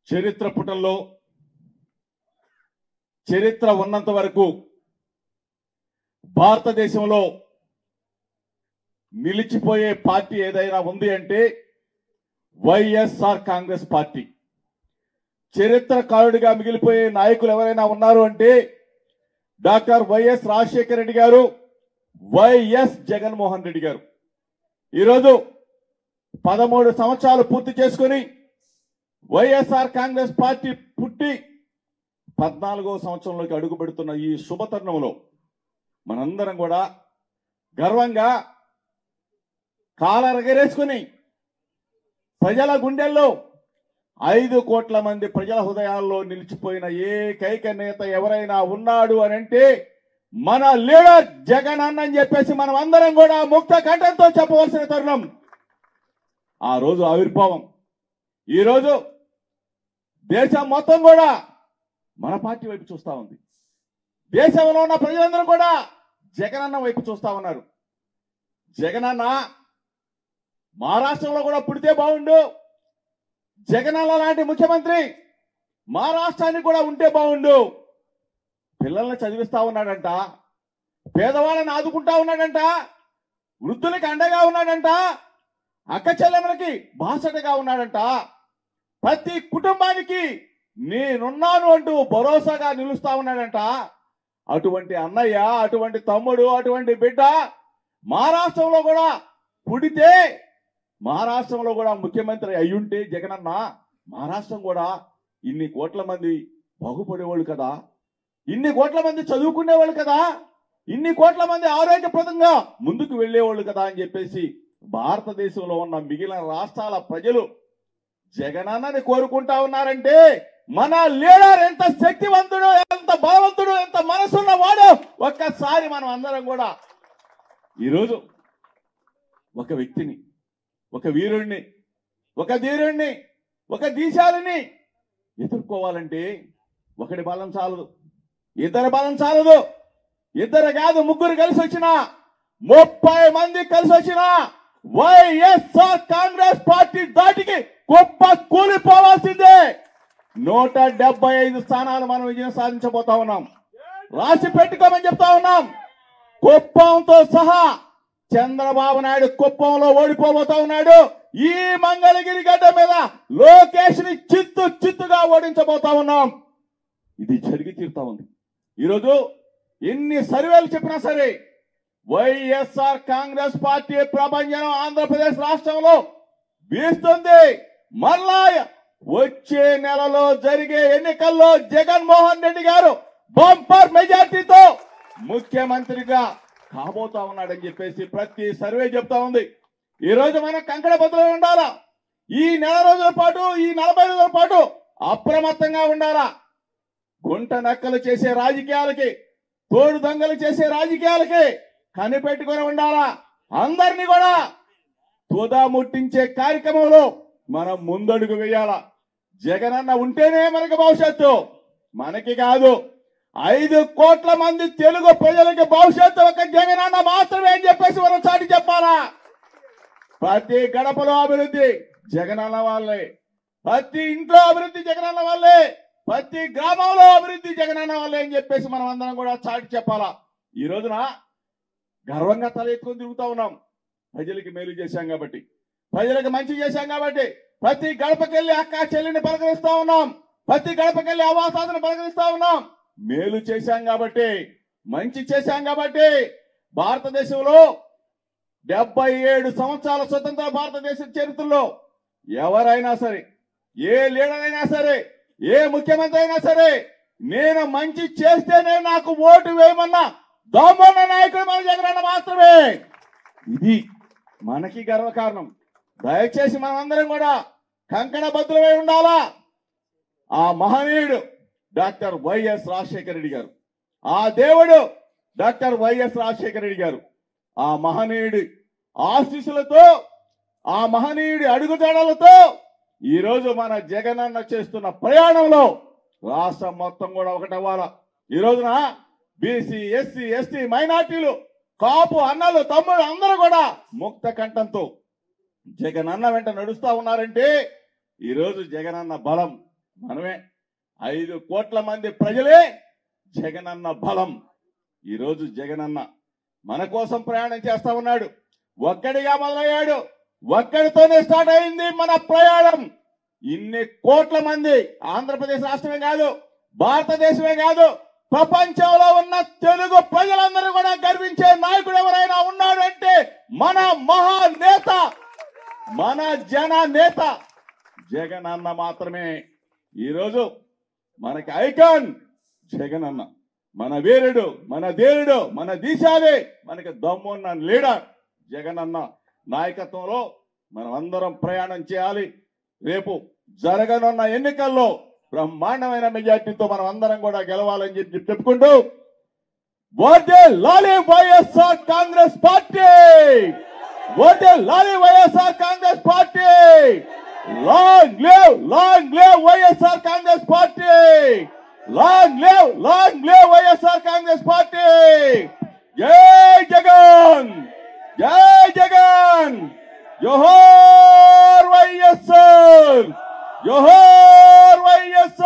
చరిత్ర పుటల్లో చరిత్ర ఉన్నంత వరకు భారతదేశంలో నిలిచిపోయే పార్టీ ఏదైనా ఉంది అంటే వైఎస్ఆర్ కాంగ్రెస్ పార్టీ. చరిత్రకారుడిగా మిగిలిపోయే నాయకులు ఎవరైనా ఉన్నారు అంటే డాక్టర్ వైఎస్ రాజశేఖర రెడ్డి గారు, వైఎస్ జగన్మోహన్ రెడ్డి గారు. ఈరోజు 13 సంవత్సరాలు పూర్తి చేసుకుని వైఎస్ఆర్ కాంగ్రెస్ పార్టీ పుట్టి 14వ సంవత్సరంలోకి అడుగు పెడుతున్న ఈ శుభతరుణంలో మనందరం కూడా గర్వంగా కాలరగరేసుకుని ప్రజల గుండెల్లో 5 కోట్ల మంది ప్రజల హృదయాల్లో నిలిచిపోయిన ఏకైక నేత ఎవరైనా ఉన్నాడు అని అంటే మన లీడర్ జగన్ అన్న అని చెప్పేసి మనం అందరం కూడా ముక్త కంఠంతో చెప్పవలసిన తరుణం. ఆ రోజు ఆవిర్భావం. ఈరోజు దేశం మొత్తం కూడా మన పార్టీ వైపు చూస్తా ఉంది. దేశంలో ఉన్న ప్రజలందరూ కూడా జగనన్న వైపు చూస్తా ఉన్నారు. జగనన్న మహారాష్ట్రంలో కూడా పుడితే బాగుండు, జగనన్న లాంటి ముఖ్యమంత్రి మహారాష్ట్రానికి కూడా ఉంటే బాగుండు. పిల్లల్ని చదివిస్తా ఉన్నాడంట, పేదవాళ్ళని ఆదుకుంటా ఉన్నాడంట, వృద్ధులకి అండగా ఉన్నాడంట, అక్క చెల్లెమ్మలకి బాసటగా ఉన్నాడంట, ప్రతి కుటుంబానికి నేనున్నాను అంటూ భరోసాగా నిలుస్తా ఉన్నాడంట. అటువంటి అన్నయ్య, అటువంటి తమ్ముడు, అటువంటి బిడ్డ మహారాష్ట్రంలో కూడా పుడితే, మహారాష్ట్రంలో కూడా ముఖ్యమంత్రి అయ్యుంటే జగనన్న మహారాష్ట్రం కూడా ఇన్ని కోట్ల మంది బాగుపడేవాళ్ళు కదా, ఇన్ని కోట్ల మంది చదువుకునేవాళ్ళు కదా, ఇన్ని కోట్ల మంది ఆరోగ్యప్రదంగా ముందుకు వెళ్లేవాళ్ళు కదా అని చెప్పేసి భారతదేశంలో ఉన్న మిగిలిన రాష్ట్రాల ప్రజలు జగనన్నని కోరుకుంటా ఉన్నారంటే మన లీడర్ ఎంత శక్తివంతుడు, ఎంత బలవంతుడు, ఎంత మనసున్న వాడు ఒక్కసారి మనం అందరం కూడా ఈరోజు ఒక వ్యక్తిని, ఒక వీరుణ్ణి, ఒక ధీరుణ్ణి, ఒక దీశాలిని ఎదుర్కోవాలంటే ఒకటి బలం చాలదు, ఇద్దరు బలం చాలదు. ఇద్దరు కాదు, ముగ్గురు కలిసి వచ్చిన, 30 మంది కలిసి వచ్చిన వైఎస్ఆర్ కాంగ్రెస్ పార్టీ దాటికి గొప్ప కూలిపోవాల్సిందే. 175 స్థానాలు మనం విజయం సాధించబోతా ఉన్నాం. రాసి పెట్టుకోమని చెప్తా ఉన్నాం. కుప్పంతో సహా చంద్రబాబు నాయుడు కుప్పంలో ఓడిపోబోతా ఉన్నాడు. ఈ మంగళగిరి గడ్డ మీద లోకేష్ ని చిత్తుగా ఓడించబోతా ఉన్నాం. ఇది జరిగి తీరుతా ఉంది. ఈరోజు ఎన్ని సర్వేలు చెప్పినా సరే వైఎస్ఆర్ కాంగ్రెస్ పార్టీ ప్రభంజనం ఆంధ్రప్రదేశ్ రాష్ట్రంలో వీస్తుంది. మళ్ళా వచ్చే నెలలో జరిగే ఎన్నికల్లో జగన్మోహన్ రెడ్డి గారు బంపర్ మెజార్టీతో ముఖ్యమంత్రిగా కాబోతా ఉన్నాడని చెప్పేసి ప్రతి సర్వే చెప్తా ఉంది. ఈ రోజు మనం కంకణ బదులు ఉండాలా. ఈ నెల రోజుల పాటు, ఈ 40 రోజుల పాటు అప్రమత్తంగా ఉండాలా. గుంట నక్కలు చేసే రాజకీయాలకి, తోడు దొంగలు చేసే రాజకీయాలకి కనిపెట్టుకుని ఉండాలా. అందరినీ కూడా తుదా ముట్టించే కార్యక్రమంలో మనం ముందడుగు వేయాలా. జగనన్న ఉంటేనే మనకి భవిష్యత్తు, మనకి కాదు 5 కోట్ల మంది తెలుగు ప్రజలకి భవిష్యత్తు ఒక జగనన్న మాత్రమే అని చెప్పేసి మనం చాటి చెప్పాలా. ప్రతి గడపలో అభివృద్ధి జగనన్న వాళ్ళే, ప్రతి ఇంట్లో అభివృద్ధి జగనన్న వాళ్ళే, ప్రతి గ్రామంలో అభివృద్ధి జగనన్న వాళ్ళే అని చెప్పేసి మనం అందరం కూడా చాటి చెప్పాలా. ఈ రోజున గర్వంగా తల ఎత్తుకొని తిరుగుతా ఉన్నాం. ప్రజలకి మేలు చేశాం కాబట్టి, ప్రజలకు మంచి చేశాం కాబట్టి, ప్రతి గడపకెళ్ళి అక్క చెల్లిని పలకరిస్తా ఉన్నాం, ప్రతి గడపకెళ్ళి అవాసాలను పలకరిస్తా ఉన్నాం. మేలు చేశాం కాబట్టి, మంచి చేశాం కాబట్టి భారతదేశంలో 77 సంవత్సరాల స్వతంత్ర భారతదేశ చరిత్రలో ఎవరైనా సరే, ఏ లీడర్ అయినా సరే, ఏ ముఖ్యమంత్రి అయినా సరే, నేను మంచి చేస్తేనే నాకు ఓటు వేయమన్నా దమ్మున్న నాయకుడు మన జగనన్న మాత్రమే. ఇది మనకి గర్వకారణం. దయచేసి మనం అందరం కూడా కంకణ బద్దులమై ఉండాలా. ఆ మహనీయుడు డాక్టర్ వైఎస్ రాజశేఖర రెడ్డి గారు, ఆ దేవుడు డాక్టర్ వైఎస్ రాజశేఖర రెడ్డి గారు, ఆ మహనీయుడి ఆశీస్సులతో, ఆ మహనీయుడి అడుగుజాడలతో ఈరోజు మన జగనన్న చేస్తున్న ప్రయాణంలో రాష్ట్రం మొత్తం కూడా ఒకటవ్వాలా. ఈ రోజున బీసీ, ఎస్సీ, ఎస్టీ, మైనార్టీలు, కాపు అన్నలు, తమ్ముడు అందరూ కూడా ముక్త కంఠంతో జగనన్న వెంట నడుస్తా ఉన్నారంటే ఈరోజు జగనన్న బలం, మనమే 5 కోట్ల మంది ప్రజలే జగనన్న బలం. ఈరోజు జగనన్న మన కోసం ప్రయాణం చేస్తా ఉన్నాడు. ఒక్కడిగా మొదలయ్యాడు, ఒక్కడితోనే స్టార్ట్ అయింది మన ప్రయాణం. ఇన్ని కోట్ల మంది ఆంధ్రప్రదేశ్ రాష్ట్రమే కాదు, భారతదేశమే కాదు, ప్రపంచంలో ఉన్న తెలుగు ప్రజలందరూ కూడా గర్వించే నాయకుడు ఎవరైనా ఉన్నాడు అంటే మన మహానేత, మన జన నేత జగనన్న మాత్రమే. ఈరోజు మనకి ఐకాన్ జగనన్న, మన వీరుడు, మన ధీరుడు, మన దిశాదే, మనకి దమ్మున్న లీడర్ జగనన్న నాయకత్వంలో మనం అందరం ప్రయాణం చేయాలి. రేపు జరగనున్న ఎన్నికల్లో బ్రహ్మాండమైన మెజార్టీతో మనం అందరం కూడా గెలవాలని చెప్పి చెప్పుకుంటూ, వర్ధిల్లాలి వైఎస్ఆర్ కాంగ్రెస్ పార్టీ, వర్ధిల్లాలి YSR Congress party, long live YSR Congress party, long live YSR Congress party. జై జగన్, జై జగన్, జోహార్ వైఎస్ఆర్, జోహార్ వైఎస్ఆర్.